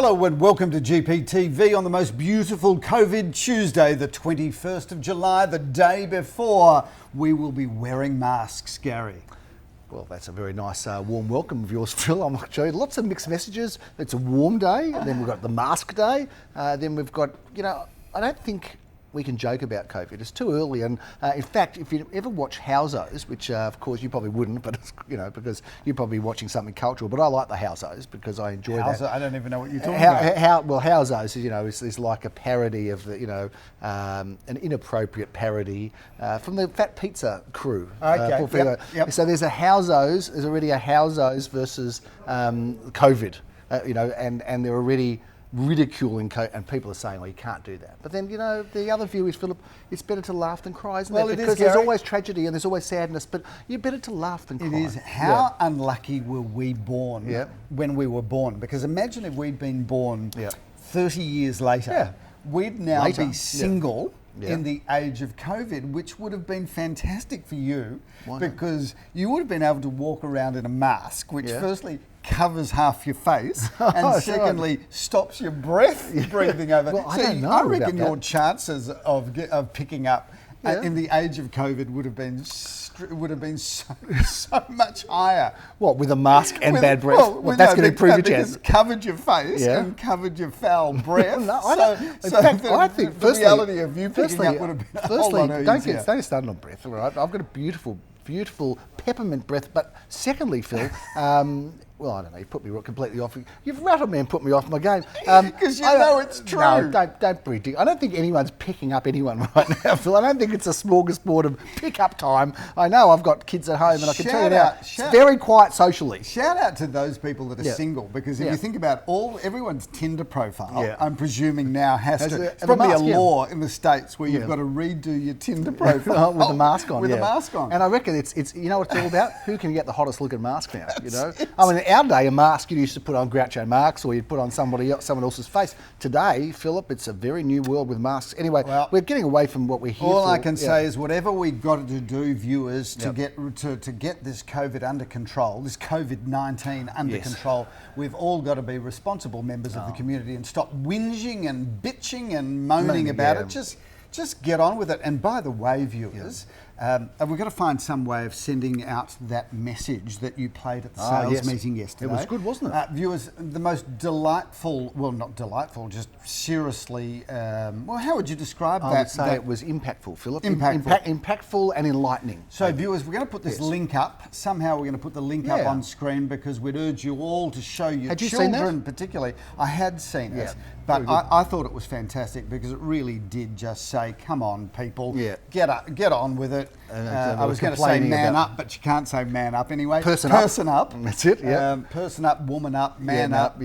Hello and welcome to GPTV on the most beautiful COVID Tuesday, the 21st of July, the day before we will be wearing masks, Gary. Well, that's a very nice warm welcome of yours, Phil. I'm not sure. Lots of mixed messages. It's a warm day, and then we've got the mask day. Then we've got, I don't think we can joke about COVID. It's too early, and in fact, if you ever watch Housos, which of course you probably wouldn't, but it's, because you're probably watching something cultural. But I like the Housos because I enjoy that. I don't even know what you're talking about. Well, Housos, is like a parody of the, an inappropriate parody from the Fat Pizza crew. Okay. Yep. So there's already a Housos versus COVID, and they're already ridiculing and people are saying, well, you can't do that. But then, the other view is, Philip, it's better to laugh than cry, isn't it? Because there's always tragedy and there's always sadness, but you're better to laugh than cry. It is. How unlucky were we born when we were born? Because imagine if we'd been born 30 years later, we'd now be single in the age of COVID, which would have been fantastic for you because you would have been able to walk around in a mask, which firstly covers half your face and secondly stops your breath breathing over. Well, I reckon your chances of picking up in the age of COVID would have been so much higher. What, with a mask and bad breath? That's going to improve your chances. It's covered your face and covered your foul breath. I think the reality of you picking up would have been a whole lot easier. Don't get started on breath, all right? I've got a beautiful peppermint breath. But secondly, Phil, well, I don't know, you put me completely off. You've rattled me and put me off my game. Because it's true. No, don't be ridiculous. I don't think anyone's picking up anyone right now, Phil. I don't think it's a smorgasbord of pick-up time. I know I've got kids at home and I can tell you now, it's very quiet socially. Shout out to those people that are single, because if you think about everyone's Tinder profile, I'm presuming now it's probably a law in the States where you've got to redo your Tinder profile. With the mask on. With the mask on. And I reckon it's you know what it's all about? Who can get the hottest looking mask now, I mean, in our day, a mask you used to put on Groucho Marx or you'd put on someone else's face. Today, Philip, it's a very new world with masks. Anyway, we're getting away from what we're here for. All I can say is whatever we've got to do, viewers, to get this COVID under control, this COVID-19 under control, we've all got to be responsible members of the community and stop whinging and bitching and moaning about it. Just get on with it. And by the way, viewers, we've got to find some way of sending out that message that you played at the sales meeting yesterday. It was good, wasn't it? Viewers, the most delightful, well, not delightful, just seriously, how would you describe that? I would say it was impactful, Philip. Impactful and enlightening. So, viewers, we're going to put this link up. Somehow we're going to put the link up on screen because we'd urge you all to show your children, particularly. I had seen it. But I thought it was fantastic because it really did just say, come on, people, get on with it. I was going to say man up, but you can't say man up anyway. Person up. That's it, person up, woman up, man up.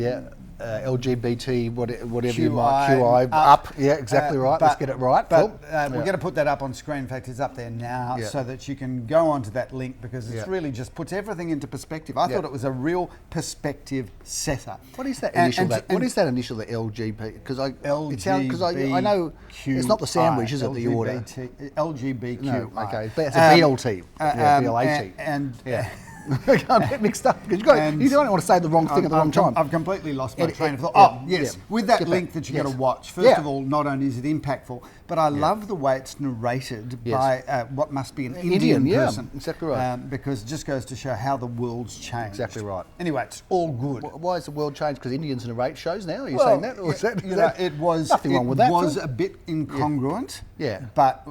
LGBT, whatever you might, QI, up. Yeah, exactly right. Let's get it right. But we're going to put that up on screen. In fact, it's up there now so that you can go onto that link because it's really just puts everything into perspective. I thought it was a real perspective setter. What is that initial? What is that initial, the LGBT? Because I know it's not the sandwich, is it, the order? LGBTQ. No, okay, but it's a BLT. BLAT. I get mixed up because you don't want to say the wrong thing at the wrong time. I've completely lost my train of thought. With that link that you're going to watch, first of all, not only is it impactful, but I love the way it's narrated by what must be an Indian person. Exactly right. Because it just goes to show how the world's changed. Exactly right. Anyway, it's all good. Why has the world changed? Because Indians narrate shows now? Are you saying that? Or it was nothing wrong with that. It was a bit incongruent. But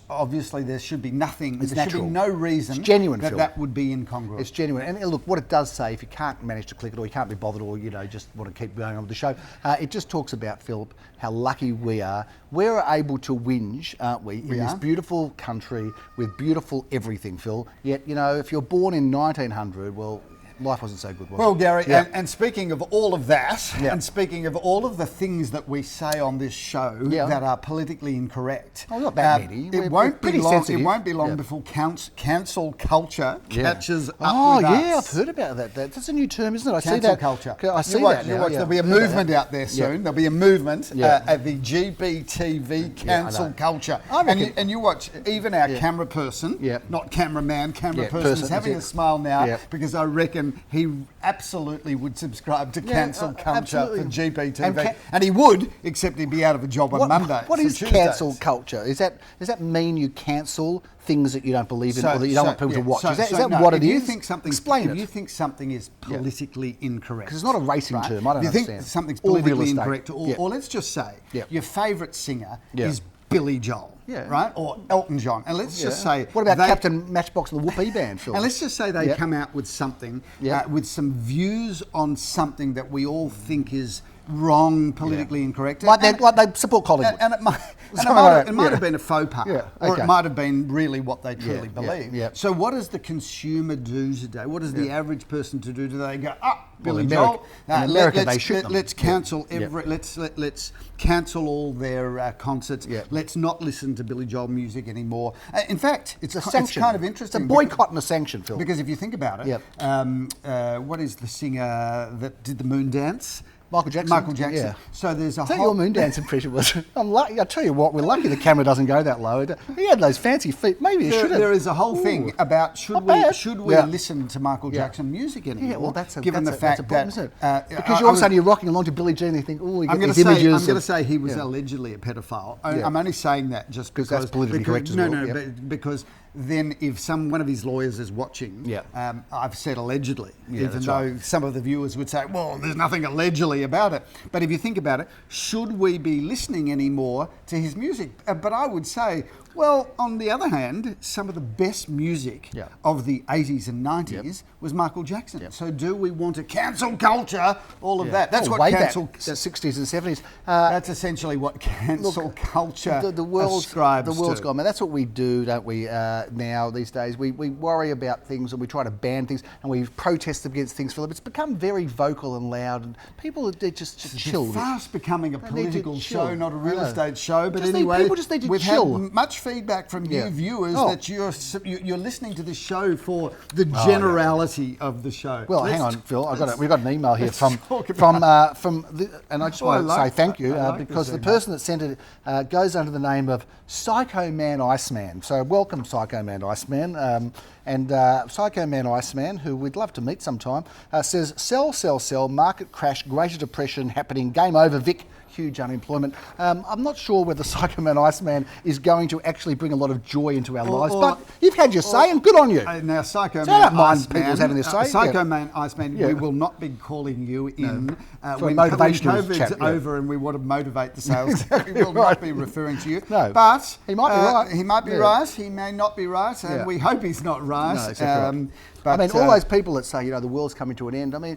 obviously there should be nothing. It's there natural. Should be no reason that would be incongruent. It's genuine. And look, what it does say, if you can't manage to click it or you can't be bothered or, just want to keep going on with the show, it just talks about, Philip, how lucky we are. We're able to whinge, aren't we, in this beautiful country with beautiful everything, Phil. Yet, if you're born in 1900, well, life wasn't so good, was it? Well, Gary, and speaking of all of that, and speaking of all of the things that we say on this show that are politically incorrect, not that many. It won't be long before cancel culture catches up with us. I've heard about that. That's a new term, isn't it? I see cancel that. culture. I see that now. There'll be a movement out there soon. There'll be a movement of the GPTV cancel culture. And you watch, even our camera person, not cameraman, camera person is having a smile now because I reckon him, he absolutely would subscribe to cancel culture for GPTV. And he would, except he'd be out of a job on Monday. What is cancel culture? Does that mean you cancel things that you don't believe in or that you don't want people to watch? Is that what it is? Explain it. If you think something is politically incorrect. Because it's not a racing term, I don't understand. If you think something's politically incorrect, or let's just say your favourite singer is Billy Joel, right? Or Elton John. And let's just say... What about Captain Matchbox and the Whoopee Band, Phil? And let's just say they come out with something, with some views on something that we all think is wrong, politically incorrect. Like they support Collingwood. And it might have been a faux pas, or it might have been really what they truly believe. So what does the consumer do today? What does the average person do today? They go, Billy Joel. In America, they shoot them. Let's cancel let's cancel all their concerts. Let's not listen to Billy Joel music anymore. In fact, it's a sanction. It's kind of interesting. It's a boycott and a sanction, Phil. Because if you think about it, what is the singer that did the Moon Dance? Michael Jackson. Yeah. So there's a whole... your Moon Dance impression was... I'm lucky. I tell you what, we're lucky the camera doesn't go that low. He had those fancy feet. Maybe he should have. There is a whole thing about should we listen to Michael Jackson music anymore? Yeah, well, that's a problem, isn't it? Because all of a sudden you're rocking along to Billie Jean and you think, oh, you get these images. I'm going to say he was allegedly a pedophile. I'm only saying that just because that's politically correct as well. No, because then if one of his lawyers is watching, I've said allegedly, even though some of the viewers would say, well, there's nothing allegedly about it. But if you think about it, should we be listening anymore to his music? But I would say, well, on the other hand, some of the best music of the 80s and 90s was Michael Jackson. So do we want to cancel culture, all of that? That's what cancel... The 60s and 70s. That's essentially what cancel culture ascribes to. The world's to. gone, man. That's what we do, don't we, now, these days. We worry about things and we try to ban things and we protest against things, Philip. It's become very vocal and loud and people, they're just chill. It's fast becoming a political show, not a real estate show. But anyway, people just need to we've chill. had much feedback from you viewers that you're listening to this show for the generality of the show. Well, hang on, Phil. We've got an email here and I just want to say thank you because the person that sent it goes under the name of Psycho Man Iceman. So welcome, Psycho Man Iceman. And Psycho Man Iceman, who we'd love to meet sometime, says, sell, market crash, Greater Depression happening, game over, Vic. Huge unemployment. I'm not sure whether Psycho Man Iceman is going to actually bring a lot of joy into our lives, but you've had your say and good on you. Now, Psycho Man Iceman, mind people's having their say. Psycho Man Iceman, we will not be calling you in when COVID's over and we want to motivate the sales. We will not be referring to you. No, but he might be right. He might be right. He may not be right, and we hope he's not right. No, exactly right. But, I mean, all those people that say, the world's coming to an end. I mean,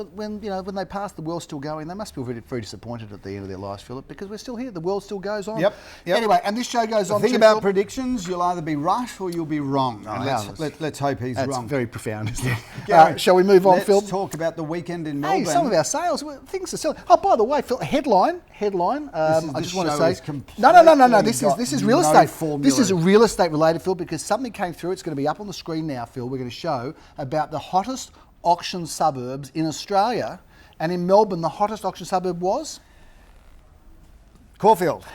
when they pass, the world's still going. They must feel very disappointed at the end of their lives, Philip, because we're still here. The world still goes on. Yep. Anyway, and this show goes on. The thing about predictions, you'll either be right or you'll be wrong. Let's hope he's wrong. That's very profound, isn't it? Shall we move on, Phil? Let's talk about the weekend in Melbourne. Hey, some of our sales, things are selling. Oh, by the way, Phil, headline. I just want to say, no. This is real estate. This is real estate related, Phil, because something came through. It's going to be up on the screen now, Phil. We're going to show about the hottest auction suburbs in Australia, and in Melbourne, the hottest auction suburb was Caulfield,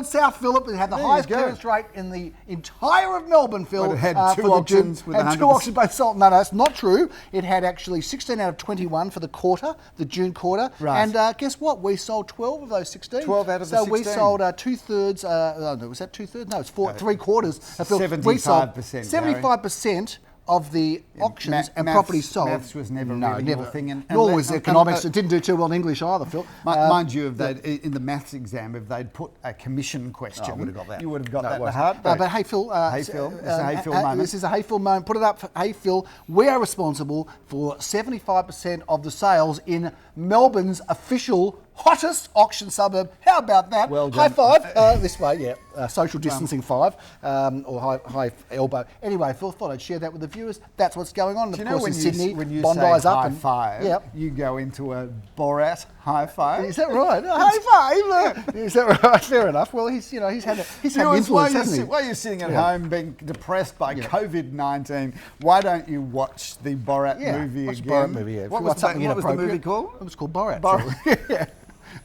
South Phillip. It had the highest clearance rate in the entire of Melbourne, Phil. But it had two auctions with 100%. Two auctions both sold. No, that's not true. It had actually 16 out of 21 for the quarter, the June quarter. Right. And guess what? We sold 12 of those 16. 12 out of the 16. So we sold 2/3. Was that 2/3? No, it's 3/4. 75%. 75%. Of the auctions and properties sold. Maths was never really your thing. Nor was economics. It didn't do too well in English either, Phil. Mind you, in the maths exam, if they'd put a commission question, I would have got that. You would have got that in the heartbeat. But hey, Phil. Hey, Phil. It's a hey, Phil moment. This is a hey, Phil moment. Put it up. Hey, Phil. We are responsible for 75% of the sales in Melbourne's official hottest auction suburb. How about that? Well done. High five. This way, social distancing 5 or high elbow. Anyway, Phil, thought I'd share that with the viewers. That's what's going on. Do you of course, know in Sydney, when you Bondi's say up high five, you go into a Borat high five? Is that right? High five. Is that right? Fair enough. Well, he's had influence, hasn't he? While you're sitting at home being depressed by COVID-19, why don't you watch the Borat movie again? Borat movie, What was the movie called? It was called Borat.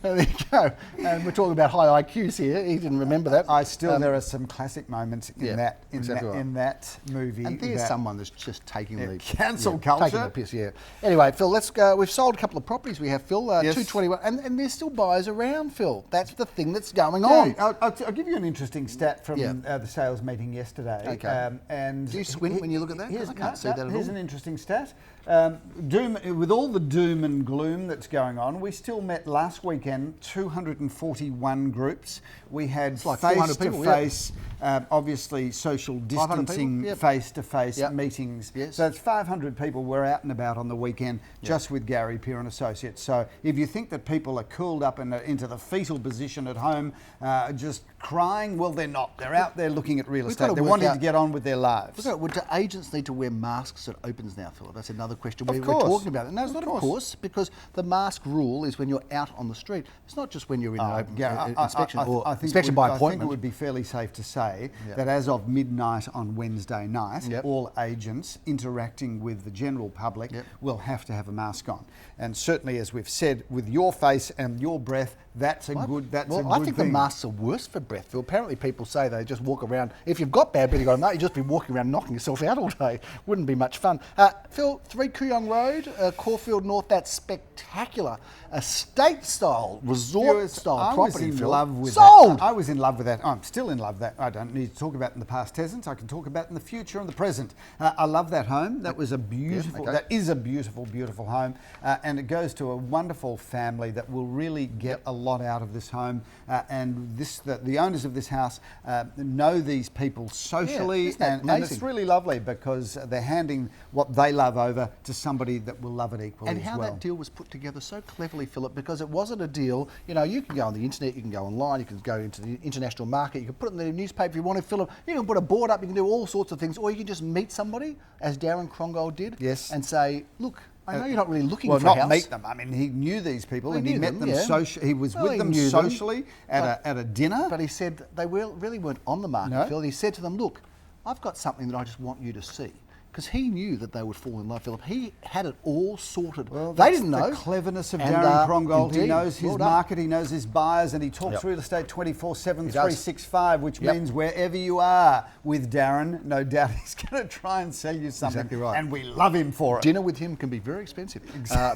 There you go. And we're talking about high IQs here. He didn't remember that. There are some classic moments in that movie. And there's someone that's just taking the cancel culture. Taking the piss, yeah. Anyway, Phil, let's go. We've sold a couple of properties. We have, Phil, yes. 221, and there's still buyers around, Phil. That's the thing that's going on. I'll give you an interesting stat from the sales meeting yesterday. Okay. And do you squint when you look at that? I can't see that at all. Here's an interesting stat. With all the doom and gloom that's going on, we still met last weekend 241 groups. We had face-to-face, obviously social distancing, face-to-face meetings. Yes. So it's 500 people were out and about on the weekend just with Gary Peer and Associates. So if you think that people are curled up into the fetal position at home, just crying, well, they're not. They're out there looking at real estate. They're wanting to get on with their lives. Would the agents need to wear masks at opens now, Philip? That's another question we're talking about. And no, it's not of course, because the mask rule is when you're out on the street. It's not just when you're in an open inspection or inspection by appointment. I think it would be fairly safe to say that as of midnight on Wednesday night, all agents interacting with the general public will have to have a mask on. And certainly, as we've said, with your face and your breath, that's a good thing. I think the masks are worse for breath, Phil. Apparently people say they just walk around. If you've got bad breath, you've got a mask, you just be walking around knocking yourself out all day. Wouldn't be much fun. Phil, 3 Kooyong Road, Caulfield North, that spectacular estate-style, resort-style property. I was in love with Sold! That. I was in love with that. I'm still in love with that. I don't need to talk about in the past tense. I can talk about in the future and the present. I love that home. That was a beautiful, that is a beautiful, beautiful home. And it goes to a wonderful family that will really get a lot out of this home. And the owners of this house know these people socially. And it's really lovely because they're handing what they love over to somebody that will love it equally and how that deal was put together so cleverly, Philip, because it wasn't a deal, you can go on the internet, you can go online, you can go into the international market, you can put it in the newspaper if you want to, Philip, you can put a board up, you can do all sorts of things, or you can just meet somebody, as Darren Crongold did, and say, look, I know you're not really looking for a house. Well, not meet them. I mean, he knew these people and he met them socially. He was with them socially at a dinner. But he said they really weren't on the market, Phil. He said to them, look, I've got something that I just want you to see. Because he knew that they would fall in love, Philip. He had it all sorted. Well, they didn't know. The cleverness of Darren Crongold. He knows his market, he knows his buyers, and he talks real estate 24/7, 365, which means wherever you are with Darren, no doubt he's going to try and sell you something. Exactly right. And we love him for it. Dinner with him can be very expensive,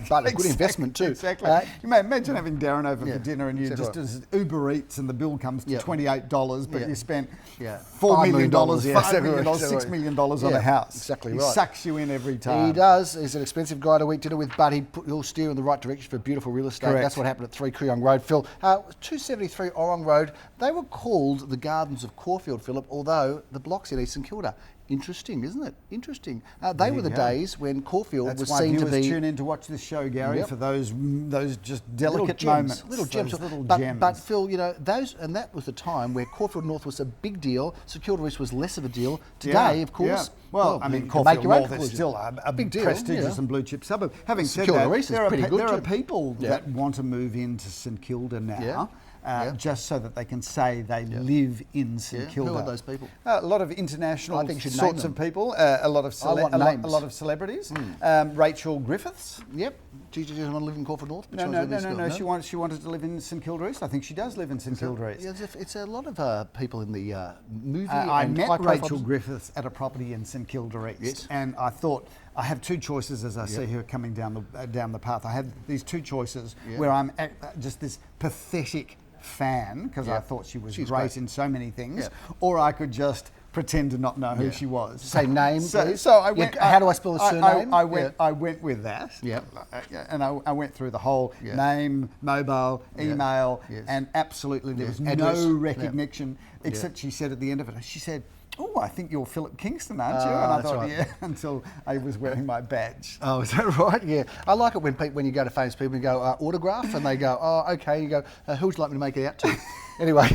but a good investment too. Exactly. You may imagine having Darren over for dinner and you as Uber Eats and the bill comes to $28, but you spent $4 million, $5 million, $6 million on a house. Exactly. He right. sucks you in every time. He does. He's an expensive guy to eat dinner with, but he'll steer in the right direction for beautiful real estate. Correct. That's what happened at 3 Kooyong Road, Phil. 273 Orong Road, they were called the Gardens of Caulfield, Philip, although the block's in East St Kilda. Interesting, isn't it? Interesting. They were the days when Caulfield was seen to be... That's why viewers tune in to watch this show, Gary, for those just delicate moments. Little gems. Little gems. But Phil, and that was the time where Caulfield North was a big deal, St Kilda East was less of a deal. Today, of course... Yeah. Well, I mean, Caulfield North is still a big deal, prestigious and blue chip suburb. Having said that, there are people that want to move into St Kilda now. Just so that they can say they live in St Kilda. Who are those people? A lot of international sorts of people. A lot of celebrities. Rachel Griffiths. Yep. She doesn't want to live in Caulfield North. No. She wanted to live in St Kilda East. I think she does live in St Kilda East. It's a lot of people in the movie. I met Rachel Griffiths at a property in St Kilda East, and I thought, I have two choices as I see her coming down the path. I have these two choices where I'm just this pathetic fan because I thought she was great in so many things, or I could just pretend to not know who she was. Say name, please. So I went. How do I spell the surname? I went with that. Yeah. And I went through the whole name, mobile, email, and absolutely there was no recognition except she said at the end of it, she said, "Oh, I think you're Philip Kingston, aren't you?" And I thought, until I was wearing my badge. Oh, is that right? Yeah. I like it when you go to famous people and you go, autograph, and they go, "Oh, okay." You go, "Who would you like me to make it out to?" Anyway,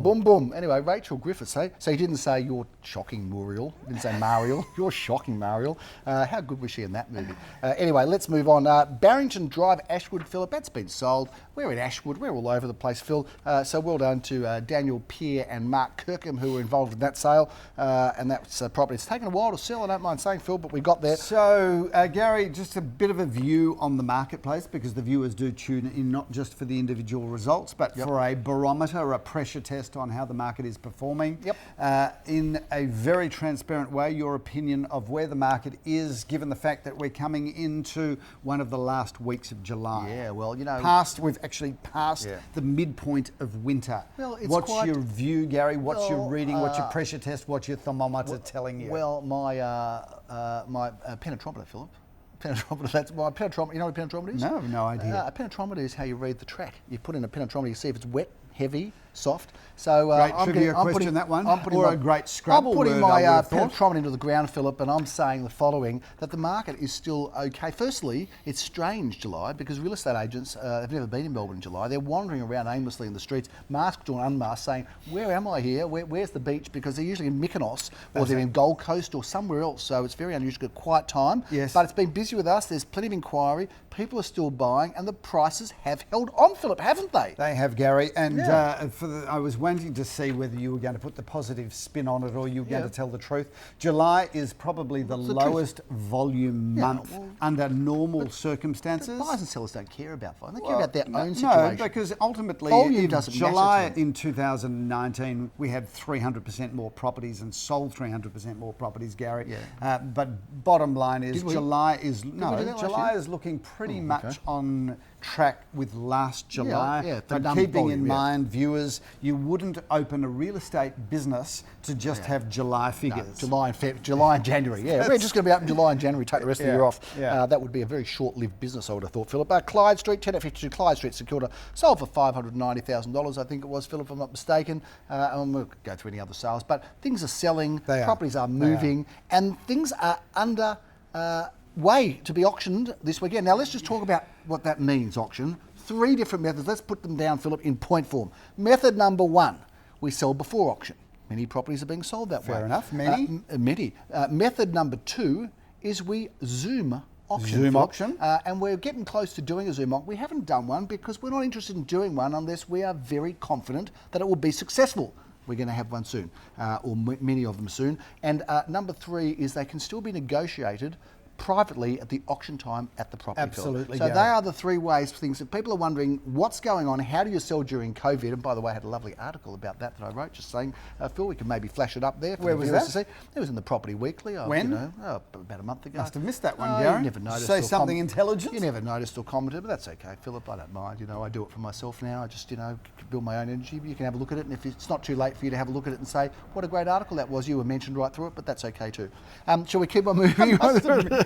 boom. Anyway, Rachel Griffiths, so you didn't say you're shocking Muriel, you didn't say Mariel, you're shocking Mariel. How good was she in that movie? Anyway, let's move on. Barrington Drive, Ashwood, Philip, that's been sold. We're in Ashwood, we're all over the place, Phil. So well done to Daniel Daniel Peer and Mark Kirkham, who were involved in that sale, and that's a property. It's taken a while to sell, I don't mind saying, Phil, but we got there. So, Gary, just a bit of a view on the marketplace, because the viewers do tune in not just for the individual results, but for a barometer, a pressure test on how the market is performing. In a very transparent way, your opinion of where the market is, given the fact that we're coming into one of the last weeks of July. Yeah, well, you know... We've actually passed the midpoint of winter. Well, what's your view, Gary? What's your reading? What's your pressure test? What's your thermometer telling you? Well, my penetrometer, Philip. Penetrometer, that's my penetrometer. You know what a penetrometer is? No, I have no idea. A penetrometer is how you read the track. You put in a penetrometer, you see if it's wet, heavy, soft. So great trivia question, that one. Or a great Scrabble word. I'm putting my penetrometer into the ground, Philip, and I'm saying the following, that the market is still okay. Firstly, it's strange, July, because real estate agents have never been in Melbourne in July. They're wandering around aimlessly in the streets, masked or unmasked, saying, where am I here? Where's the beach? Because they're usually in Mykonos, or they're in Gold Coast or somewhere else. So it's very unusual, a quiet time. Yes. But it's been busy with us. There's plenty of inquiry. People are still buying, and the prices have held on, Philip, haven't they? They have, Gary. And I was wanting to see whether you were going to put the positive spin on it or you were going to tell the truth. July is probably the lowest volume month under normal circumstances. Buyers and sellers don't care about volume. They care about their own situation. No, because ultimately, volume doesn't July matter to in 2019, we had 300% more properties and sold 300% more properties, Gary. But bottom line is July is looking pretty much on track with last July. But keeping in mind, viewers, you wouldn't open a real estate business to just have July figures. No, July and January. We're just going to be up in July and January, take the rest of the year off. That would be a very short-lived business, I would have thought, Philip. Clyde Street, 10 at 52 Clyde Street, St Kilda, sold for $590,000, I think it was, Philip, if I'm not mistaken. And we'll go through any other sales, but things are selling, properties are moving, and things are under way to be auctioned this weekend. Now let's just talk about what that means, auction. 3 different methods. Let's put them down, Philip, in point form. Method number 1, we sell before auction. Many properties are being sold that way. Fair enough. Many? Many. Method number 2 is we Zoom auction. Zoom auction. And we're getting close to doing a Zoom auction. We haven't done one because we're not interested in doing one unless we are very confident that it will be successful. We're going to have one soon, or many of them soon. And number 3 is they can still be negotiated privately at the auction time at the property. Absolutely. So they are the 3 ways, things that people are wondering what's going on, how do you sell during COVID? And by the way, I had a lovely article about that I wrote, just saying, Phil, we can maybe flash it up there for Where the was viewers that? to see. It was in the Property Weekly. When? About a month ago. Must have missed that one, Gary. You never noticed. Say something intelligent. You never noticed or commented, but that's okay, Philip. I don't mind. I do it for myself now. I just, build my own energy. You can have a look at it, and if it's not too late for you to have a look at it and say, what a great article that was. You were mentioned right through it, but that's okay too. Shall we keep on moving?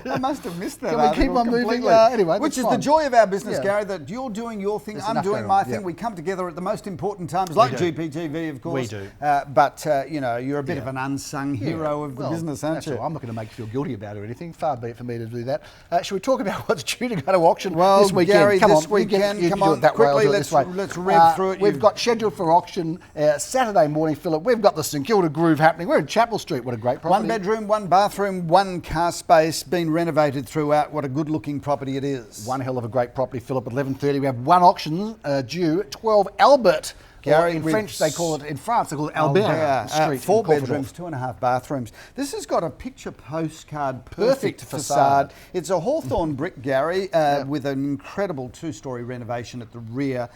I must have missed that. Can we keep on moving? Anyway, which is the joy of our business, Gary, that you're doing your thing, I'm doing my thing. We come together at the most important times, like GPTV, of course. We do. But you're a bit of an unsung hero of the business, aren't you? I'm not going to make you feel guilty about it or anything. Far be it for me to do that. Should we talk about what's due to go to auction this weekend? Gary, come this on, weekend, come on, quickly, let's rev through it. We've got scheduled for auction Saturday morning, Philip. We've got the St Kilda Groove happening. We're in Chapel Street. What a great property. 1 bedroom, 1 bathroom, 1 car space, been renovated throughout. What a good-looking property it is. One hell of a great property, Philip. At 11:30, we have one auction due. 12 Albert. Gary, in French, they call it, in France, they call it Albert Street. 4 bedrooms, 2.5 bathrooms. This has got a picture postcard perfect facade. It's a Hawthorn brick, Gary, with an incredible 2-storey renovation at the rear.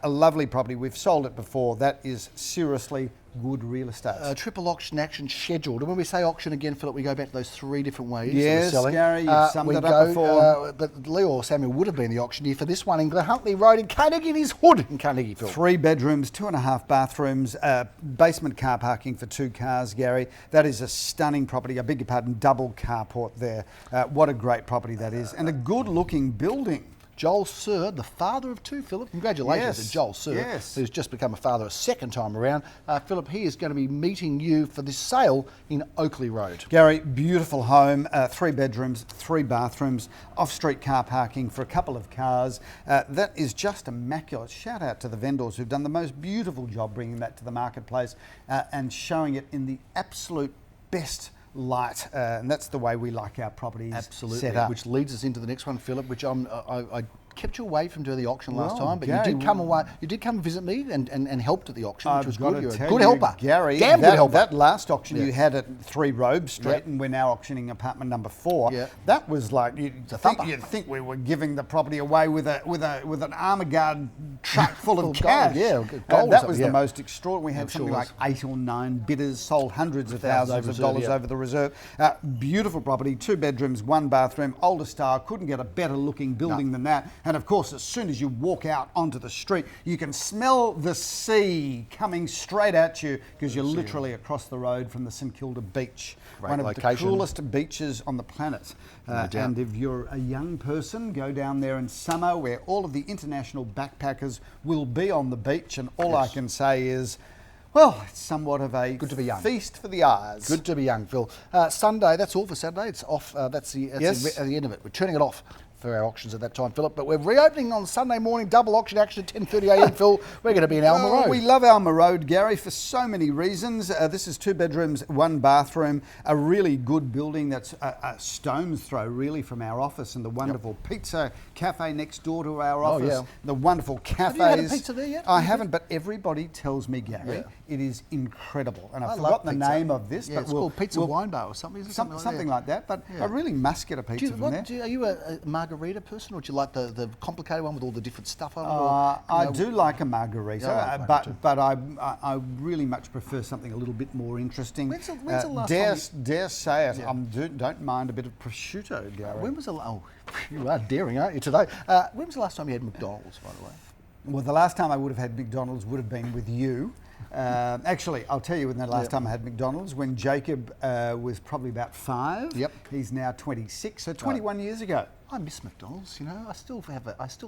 A lovely property. We've sold it before. That is seriously good real estate. Triple auction action scheduled. And when we say auction again, Philip, we go back to those 3 different ways of selling. Gary, you've summed it up before. But Leo or Samuel would have been the auctioneer for this one in Huntley Road in Carnegie, in his hood in Carnegie, Phil. 3 bedrooms, 2.5 bathrooms, basement car parking for 2 cars, Gary. That is a stunning property. I beg your pardon, double carport there. What a great property that is. And a good-looking building. Joel Sir, the father of 2, Philip. Congratulations to Joel Sir, who's just become a father a second time around. Philip, he is going to be meeting you for this sale in Oakley Road. Gary, beautiful home, 3 bedrooms, 3 bathrooms, off-street car parking for a couple of cars. That is just immaculate. Shout out to the vendors who've done the most beautiful job bringing that to the marketplace and showing it in the absolute best light, and that's the way we like our properties set up. Which leads us into the next one, Philip, which I kept you away from doing the auction last Well, time, but Gary, you did come away. You did come and visit me and helped at the auction, which was good. You're a tell good you, helper, Gary. Damn good helper. That last auction you had at 3 Robe Street, and we're now auctioning apartment number 4. That was like you'd think we were giving the property away with an armor guard truck full of cash. Gold that was the most extraordinary. We had something like 8 or 9 bidders, sold hundreds of thousands of dollars over the reserve. Beautiful property, 2 bedrooms, 1 bathroom, older style. Couldn't get a better looking building than that. And of course, as soon as you walk out onto the street, you can smell the sea coming straight at you because you're literally across the road from the St Kilda beach. One of the coolest beaches on the planet. And if you're a young person, go down there in summer where all of the international backpackers will be on the beach, and all I can say is, well, it's somewhat of a feast for the eyes. Good to be young, Phil. Sunday, that's all for Saturday. It's off. That's the end of it. We're turning it off for our auctions at that time, Philip. But we're reopening on Sunday morning, double auction action at 10:30 a.m, Phil. We're going to be in Alma Road. We love Alma Road, Gary, for so many reasons. This is 2 bedrooms, 1 bathroom, a really good building that's a stone's throw, really, from our office, and the wonderful pizza cafe next door to our office. The wonderful cafes. Have you had a pizza there yet? I haven't, but everybody tells me, Gary, it is incredible. And I've forgotten the name of this, but it's called Pizza Wine Bar or something. Something like that. But I really must get a pizza from there. Are you a margarita person, or do you like the complicated one with all the different stuff on it? I do like a margarita, but I really much prefer something a little bit more interesting. When's the last time dare say it, don't mind a bit of prosciutto, Gary. When was the you are daring, aren't you, today? When was the last time you had McDonald's, by the way? Well, the last time I would have had McDonald's would have been with you. Actually, I'll tell you when the last time I had McDonald's, when Jacob was probably about 5. He's now 26, so 21 years ago. I miss McDonald's, you know. I still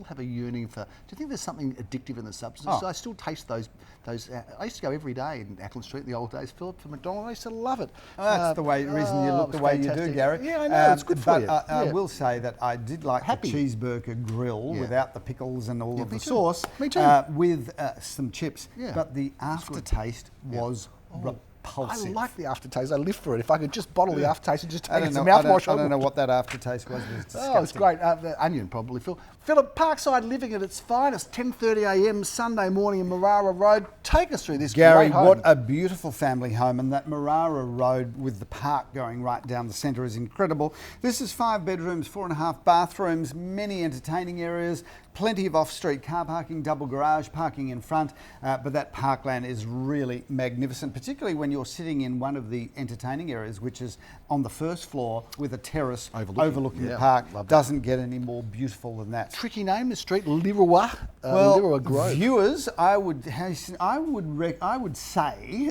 have a yearning for. Do you think there's something addictive in the substance? I still taste those. I used to go every day in Ackland Street in the old days, Philip, for McDonald's. I used to love it. That's the reason you look the way you do, Gary. Yeah, I know. It's good for you. I will say that I did like the cheeseburger grill without the pickles and all of the sauce. Me too. With some chips. But the aftertaste was repulsive. I like the aftertaste. I live for it. If I could just bottle the aftertaste and just take it to mouthwash. I don't know what that aftertaste was. It's great. The onion, probably, Phil. Philip, Parkside living at its finest, 10:30 a.m. Sunday morning in Marara Road. Take us through this Gary, great home. What a beautiful family home, and that Marara Road with the park going right down the centre is incredible. This is 5 bedrooms, 4.5 bathrooms, many entertaining areas, plenty of off-street car parking, double garage parking in front, but that parkland is really magnificent, particularly when you're sitting in one of the entertaining areas, which is on the first floor with a terrace overlooking the park. Doesn't get any more beautiful than that. Tricky name, the street, Lirawa. Grove. Viewers, I would say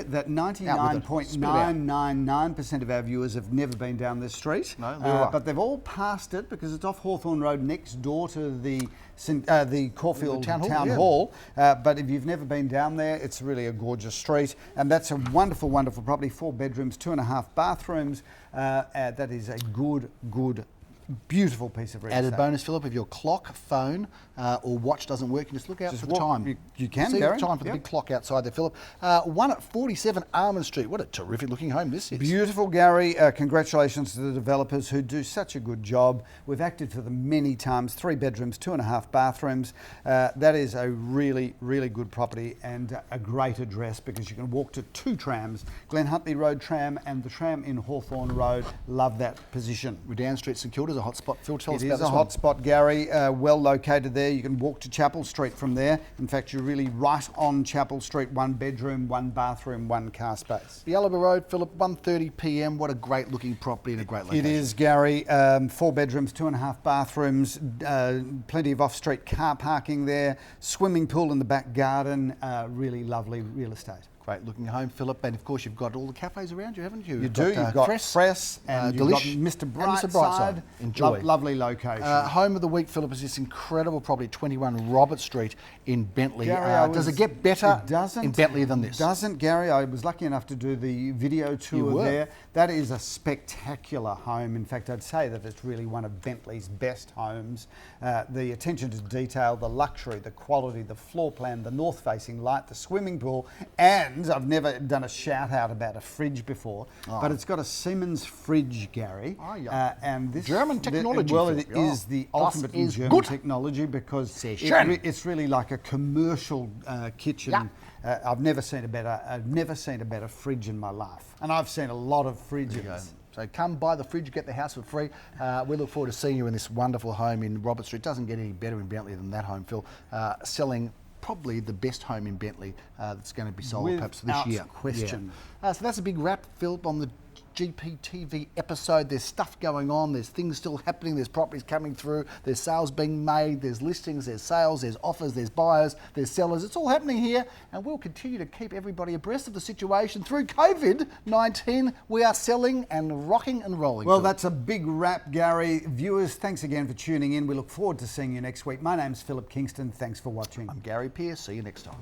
that 99.999% of our viewers have never been down this street, but they've all passed it because it's off Hawthorne Road, next door to the Caulfield Town Hall. But if you've never been down there, it's really a gorgeous street, and that's a wonderful, wonderful property. 4 bedrooms, 2.5 bathrooms. That is a good, beautiful piece of real estate. Added bonus, Philip, if your clock, phone or watch doesn't work, you just look out for the time. You can, see Gary. the time for the big clock outside there, Philip. 1 at 47 Almond Street. What a terrific looking home this is. Beautiful, Gary. Congratulations to the developers who do such a good job. We've acted for them many times. 3 bedrooms, 2.5 bathrooms. That is a really, really good property and a great address because you can walk to 2 trams, Glen Huntly Road tram and the tram in Hawthorne Road. Love that position. Redan Street, St Kilda is a hot spot. Phil, tell us about this one. It is a hot spot, Gary. Well located there. You can walk to Chapel Street from there. In fact, you're really right on Chapel Street. 1 bedroom, 1 bathroom, 1 car space. The Alba Road, Philip, 1:30 p.m. What a great looking property and a great location. It is, Gary. 4 bedrooms, 2.5 bathrooms, plenty of off-street car parking there, swimming pool in the back garden. Really lovely real estate. Great looking home, Philip, and of course you've got all the cafes around you, haven't you? You've got Fress and you've got Mr. Brightside. Enjoy. Lovely location. Home of the week, Philip, is this incredible property, 21 Robert Street in Bentleigh. Gary, does it get better in Bentleigh than this? It doesn't, Gary. I was lucky enough to do the video tour there. That is a spectacular home. In fact, I'd say that it's really one of Bentleigh's best homes. The attention to detail, the luxury, the quality, the floor plan, the north-facing light, the swimming pool, and brands. I've never done a shout out about a fridge before, but it's got a Siemens fridge, Gary. And this German technology. It is the ultimate in German technology because it's really like a commercial kitchen. I've never seen a better fridge in my life, and I've seen a lot of fridges. So come buy the fridge, get the house for free. We look forward to seeing you in this wonderful home in Robert Street. Doesn't get any better in Bentleigh than that home, Phil. Selling probably the best home in Bentleigh that's going to be sold perhaps this year. Question. So that's a big wrap, Phil, on the GPTV episode. There's stuff going on, there's things still happening, there's properties coming through, there's sales being made, there's listings, there's sales, there's offers, there's buyers, there's sellers. It's all happening here, and we'll continue to keep everybody abreast of the situation through COVID-19. We are selling and rocking and rolling. Well, that's a big wrap, Gary. Viewers, thanks again for tuning in. We look forward to seeing you next week. My name's Philip Kingston. Thanks for watching. I'm Gary Pearce. See you next time.